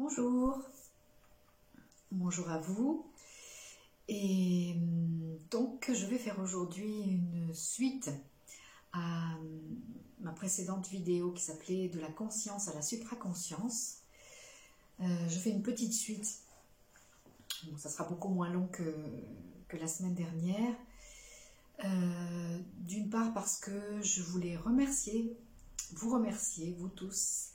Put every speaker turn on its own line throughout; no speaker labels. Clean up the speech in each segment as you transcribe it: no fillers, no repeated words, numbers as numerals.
Bonjour, bonjour à vous. Et donc je vais faire aujourd'hui une suite à ma précédente vidéo qui s'appelait de la conscience à la supraconscience. Je fais une petite suite, bon, ça sera beaucoup moins long que la semaine dernière. D'une part parce que je voulais vous remercier, vous tous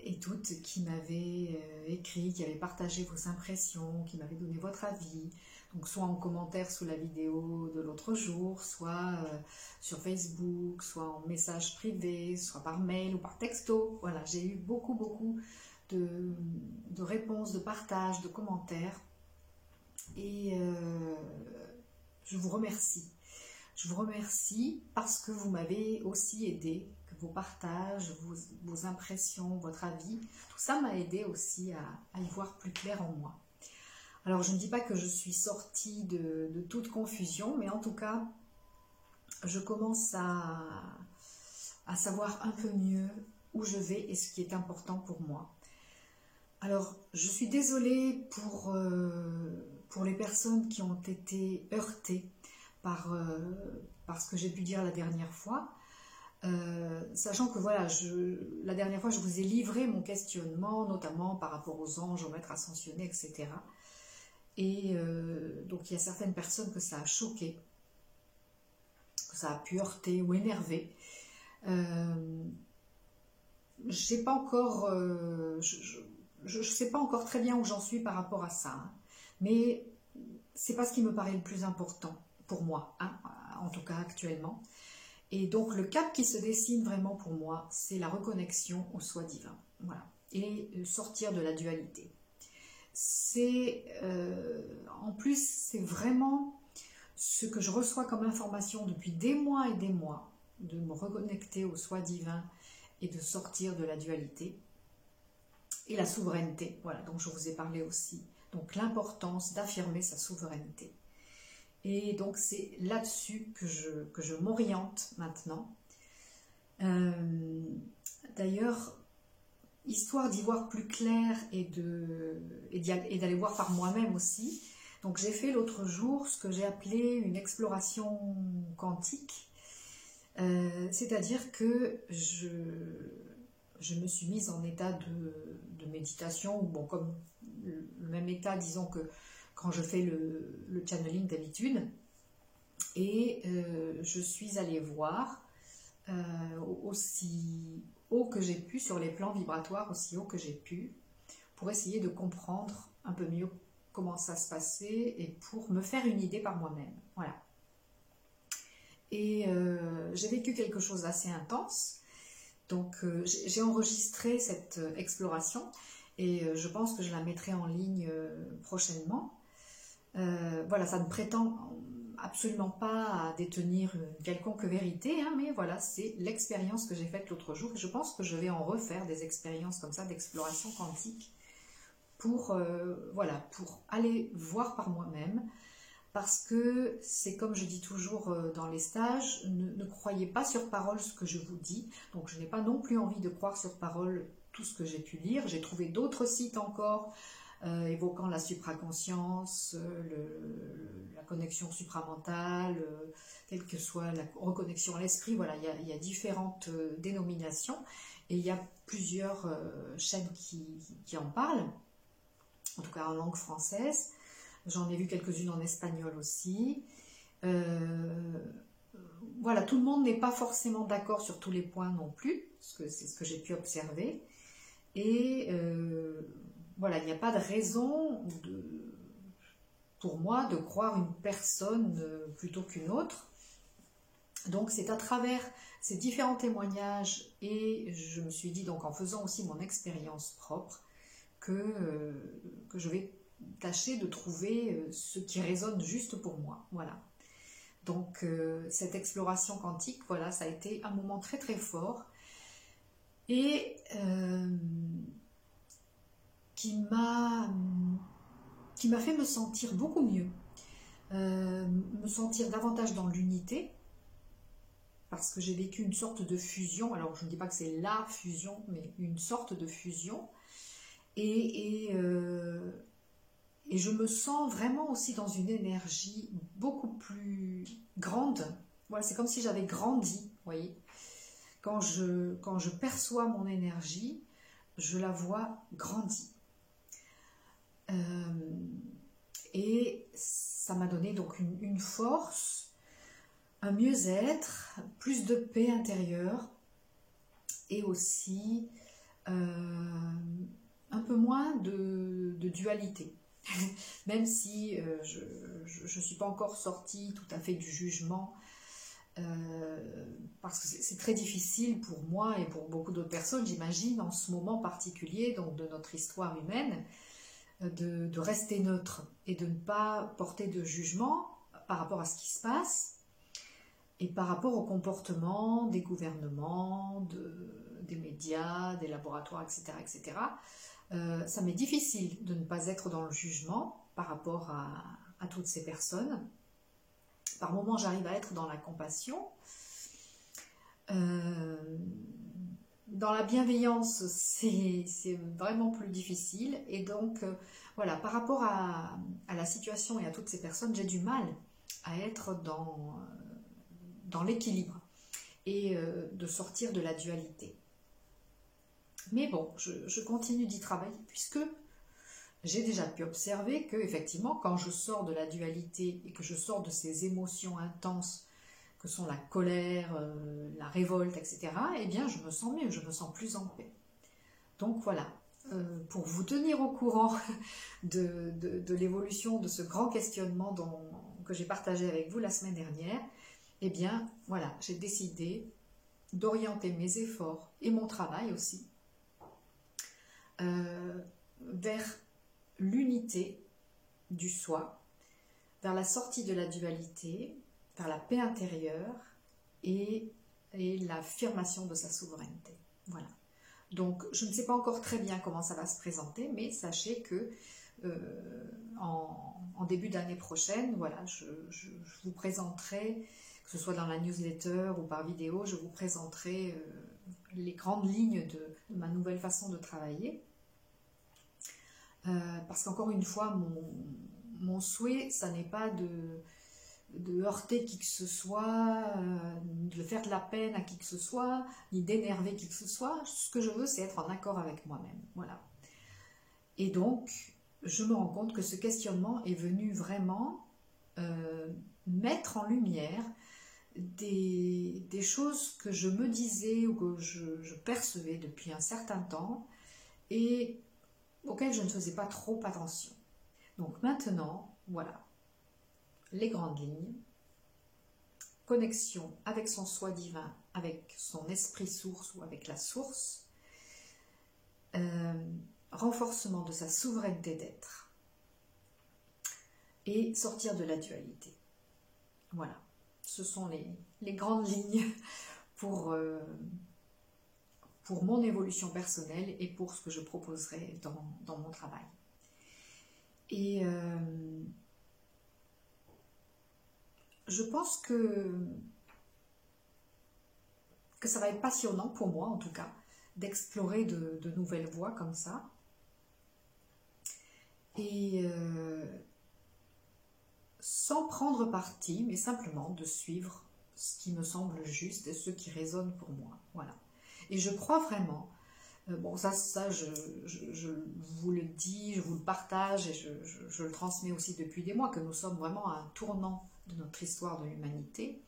et toutes qui m'avez écrit, qui avez partagé vos impressions, qui m'avez donné votre avis, donc soit en commentaire sous la vidéo de l'autre jour, soit sur Facebook, soit en message privé, soit par mail ou par texto. Voilà, j'ai eu beaucoup de réponses, de partages, de commentaires et je vous remercie. Je vous remercie parce que vous m'avez aussi aidé, que vos partages, vos impressions, votre avis, tout ça m'a aidé aussi à y voir plus clair en moi. Alors je ne dis pas que je suis sortie de toute confusion, mais en tout cas, je commence à savoir un peu mieux où je vais et ce qui est important pour moi. Alors je suis désolée pour les personnes qui ont été heurtées par ce que j'ai pu dire la dernière fois, sachant que voilà, la dernière fois je vous ai livré mon questionnement, notamment par rapport aux anges, aux maîtres ascensionnés, etc. Et donc il y a certaines personnes que ça a choqué, que ça a pu heurter ou énerver. J'ai pas encore, je sais pas encore très bien où j'en suis par rapport à ça, hein, mais c'est pas ce qui me paraît le plus important pour moi, hein, en tout cas actuellement. Et donc le cap qui se dessine vraiment pour moi, c'est la reconnexion au soi divin, voilà, et sortir de la dualité. C'est en plus c'est vraiment ce que je reçois comme information depuis des mois et des mois, de me reconnecter au soi divin et de sortir de la dualité. Et la souveraineté, voilà, dont je vous ai parlé aussi. Donc l'importance d'affirmer sa souveraineté. Et donc c'est là-dessus que je m'oriente maintenant. D'ailleurs, histoire d'y voir plus clair et d'aller voir par moi-même aussi, donc j'ai fait l'autre jour ce que j'ai appelé une exploration quantique, c'est-à-dire que je me suis mise en état de méditation, ou bon, comme le même état, disons que quand je fais le channeling d'habitude, et je suis allée voir aussi haut que j'ai pu, sur les plans vibratoires, aussi haut que j'ai pu, pour essayer de comprendre un peu mieux comment ça se passait et pour me faire une idée par moi-même. Voilà. Et j'ai vécu quelque chose d'assez intense. Donc j'ai enregistré cette exploration et je pense que je la mettrai en ligne prochainement. Voilà, ça ne prétend absolument pas à détenir une quelconque vérité, hein, mais voilà, c'est l'expérience que j'ai faite l'autre jour et je pense que je vais en refaire des expériences comme ça d'exploration quantique pour, voilà, pour aller voir par moi-même. Parce que c'est comme je dis toujours dans les stages, ne croyez pas sur parole ce que je vous dis. Donc je n'ai pas non plus envie de croire sur parole tout ce que j'ai pu lire. J'ai trouvé d'autres sites encore évoquant la supraconscience, la connexion supramentale, quelle que soit la reconnexion à l'esprit. Voilà, il y a différentes dénominations et il y a plusieurs chaînes qui en parlent, en tout cas en langue française. J'en ai vu quelques-unes en espagnol aussi. Voilà, tout le monde n'est pas forcément d'accord sur tous les points non plus, parce que c'est ce que j'ai pu observer. Et voilà, il n'y a pas de raison pour moi de croire une personne plutôt qu'une autre. Donc c'est à travers ces différents témoignages, et je me suis dit, donc en faisant aussi mon expérience propre, que je vais tâcher de trouver ce qui résonne juste pour moi. Voilà. Donc cette exploration quantique, voilà, ça a été un moment très très fort et qui m'a fait me sentir beaucoup mieux, me sentir davantage dans l'unité, parce que j'ai vécu une sorte de fusion. Alors je ne dis pas que c'est la fusion, mais une sorte de fusion. Et je me sens vraiment aussi dans une énergie beaucoup plus grande. Voilà, c'est comme si j'avais grandi, vous voyez. Quand je perçois mon énergie, je la vois grandir. Et ça m'a donné donc une force, un mieux-être, plus de paix intérieure et aussi un peu moins de dualité. Même si je ne suis pas encore sortie tout à fait du jugement, parce que c'est très difficile pour moi et pour beaucoup d'autres personnes, j'imagine, en ce moment particulier donc de notre histoire humaine, de rester neutre et de ne pas porter de jugement par rapport à ce qui se passe et par rapport au comportement des gouvernements, des médias, des laboratoires, etc. etc. Ça m'est difficile de ne pas être dans le jugement par rapport à toutes ces personnes. Par moments, j'arrive à être dans la compassion. Dans la bienveillance, c'est vraiment plus difficile. Et donc, voilà, par rapport à la situation et à toutes ces personnes, j'ai du mal à être dans l'équilibre et de sortir de la dualité. Mais bon, je continue d'y travailler puisque j'ai déjà pu observer que, effectivement, quand je sors de la dualité et que je sors de ces émotions intenses que sont la colère, la révolte, etc., eh bien, je me sens mieux, je me sens plus en paix. Donc voilà, pour vous tenir au courant de l'évolution de ce grand questionnement que j'ai partagé avec vous la semaine dernière, eh bien, voilà, j'ai décidé d'orienter mes efforts et mon travail aussi vers l'unité du soi, vers la sortie de la dualité, vers la paix intérieure et l'affirmation de sa souveraineté. Voilà. Donc, je ne sais pas encore très bien comment ça va se présenter, mais sachez que en début d'année prochaine, voilà, je vous présenterai, que ce soit dans la newsletter ou par vidéo, je vous présenterai les grandes lignes de ma nouvelle façon de travailler. Parce qu'encore une fois, mon souhait, ça n'est pas de heurter qui que ce soit, de faire de la peine à qui que ce soit, ni d'énerver qui que ce soit. Ce que je veux, c'est être en accord avec moi-même. Voilà. Et donc, je me rends compte que ce questionnement est venu vraiment mettre en lumière des choses que je me disais ou que je percevais depuis un certain temps et auxquelles je ne faisais pas trop attention. Donc maintenant, voilà, les grandes lignes, connexion avec son soi divin, avec son esprit source ou avec la source, renforcement de sa souveraineté d'être et sortir de la dualité. Voilà, ce sont les grandes lignes pour mon évolution personnelle et pour ce que je proposerai dans mon travail. Et je pense que ça va être passionnant pour moi, en tout cas, d'explorer de nouvelles voies comme ça. Et sans prendre parti, mais simplement de suivre ce qui me semble juste et ce qui résonne pour moi. Voilà. Et je crois vraiment, bon ça je vous le dis, je vous le partage et je le transmets aussi depuis des mois, que nous sommes vraiment à un tournant de notre histoire de l'humanité.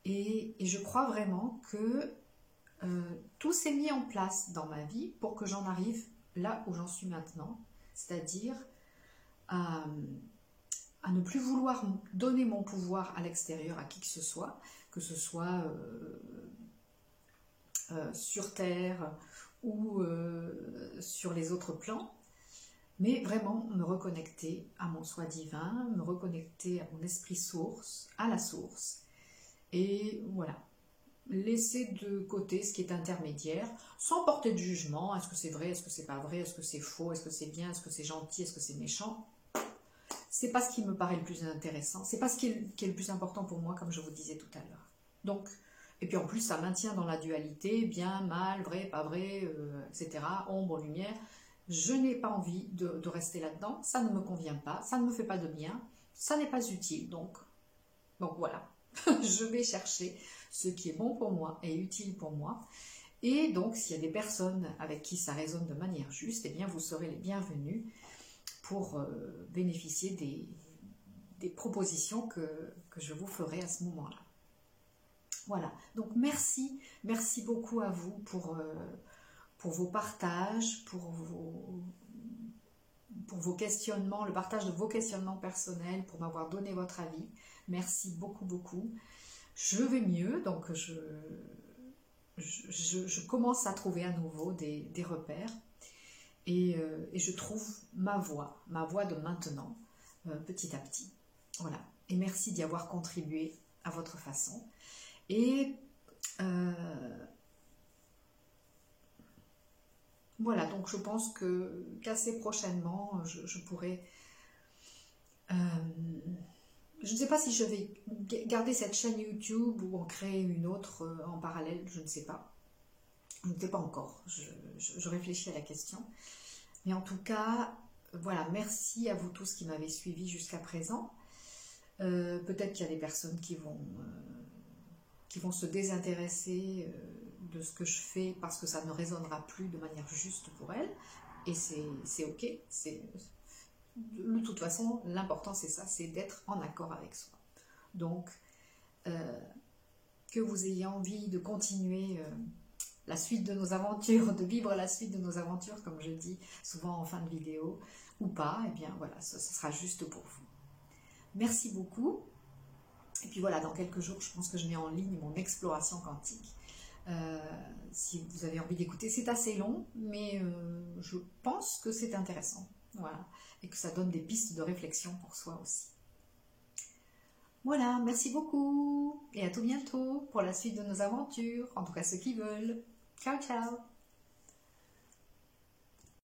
Et je crois vraiment que tout s'est mis en place dans ma vie pour que j'en arrive là où j'en suis maintenant, c'est-à-dire à ne plus vouloir donner mon pouvoir à l'extérieur à qui que ce soit sur Terre ou sur les autres plans, mais vraiment me reconnecter à mon soi divin, me reconnecter à mon esprit source, à la source, et voilà, laisser de côté ce qui est intermédiaire, sans porter de jugement. Est-ce que c'est vrai, est-ce que c'est pas vrai, est-ce que c'est faux, est-ce que c'est bien, est-ce que c'est gentil, est-ce que c'est méchant? C'est pas ce qui me paraît le plus intéressant, c'est pas ce qui est le plus important pour moi, comme je vous disais tout à l'heure. Donc, et puis en plus, ça maintient dans la dualité, bien, mal, vrai, pas vrai, etc., ombre, lumière. Je n'ai pas envie de rester là-dedans, ça ne me convient pas, ça ne me fait pas de bien, ça n'est pas utile. Donc voilà, je vais chercher ce qui est bon pour moi et utile pour moi. Et donc, s'il y a des personnes avec qui ça résonne de manière juste, eh bien, vous serez les bienvenus pour bénéficier des propositions que je vous ferai à ce moment-là. Voilà, donc merci beaucoup à vous pour vos partages, pour vos questionnements, le partage de vos questionnements personnels, pour m'avoir donné votre avis. Merci beaucoup, beaucoup. Je vais mieux, donc je commence à trouver à nouveau des repères et je trouve ma voie de maintenant, petit à petit. Voilà, et merci d'y avoir contribué à votre façon. Et voilà, donc je pense qu'assez prochainement, je pourrai... je ne sais pas si je vais garder cette chaîne YouTube ou en créer une autre en parallèle, je ne sais pas. Je ne sais pas encore, je réfléchis à la question. Mais en tout cas, voilà, merci à vous tous qui m'avez suivi jusqu'à présent. Peut-être qu'il y a des personnes qui vont se désintéresser de ce que je fais parce que ça ne résonnera plus de manière juste pour elles. Et c'est ok, de toute façon, l'important c'est ça, c'est d'être en accord avec soi. Donc, que vous ayez envie de continuer la suite de nos aventures, de vivre la suite de nos aventures, comme je dis souvent en fin de vidéo, ou pas, et eh bien voilà, ce sera juste pour vous. Merci beaucoup. Et puis voilà, dans quelques jours, je pense que je mets en ligne mon exploration quantique. Si vous avez envie d'écouter, c'est assez long, mais je pense que c'est intéressant. Voilà, et que ça donne des pistes de réflexion pour soi aussi. Voilà, merci beaucoup et à tout bientôt pour la suite de nos aventures, en tout cas ceux qui veulent. Ciao, ciao!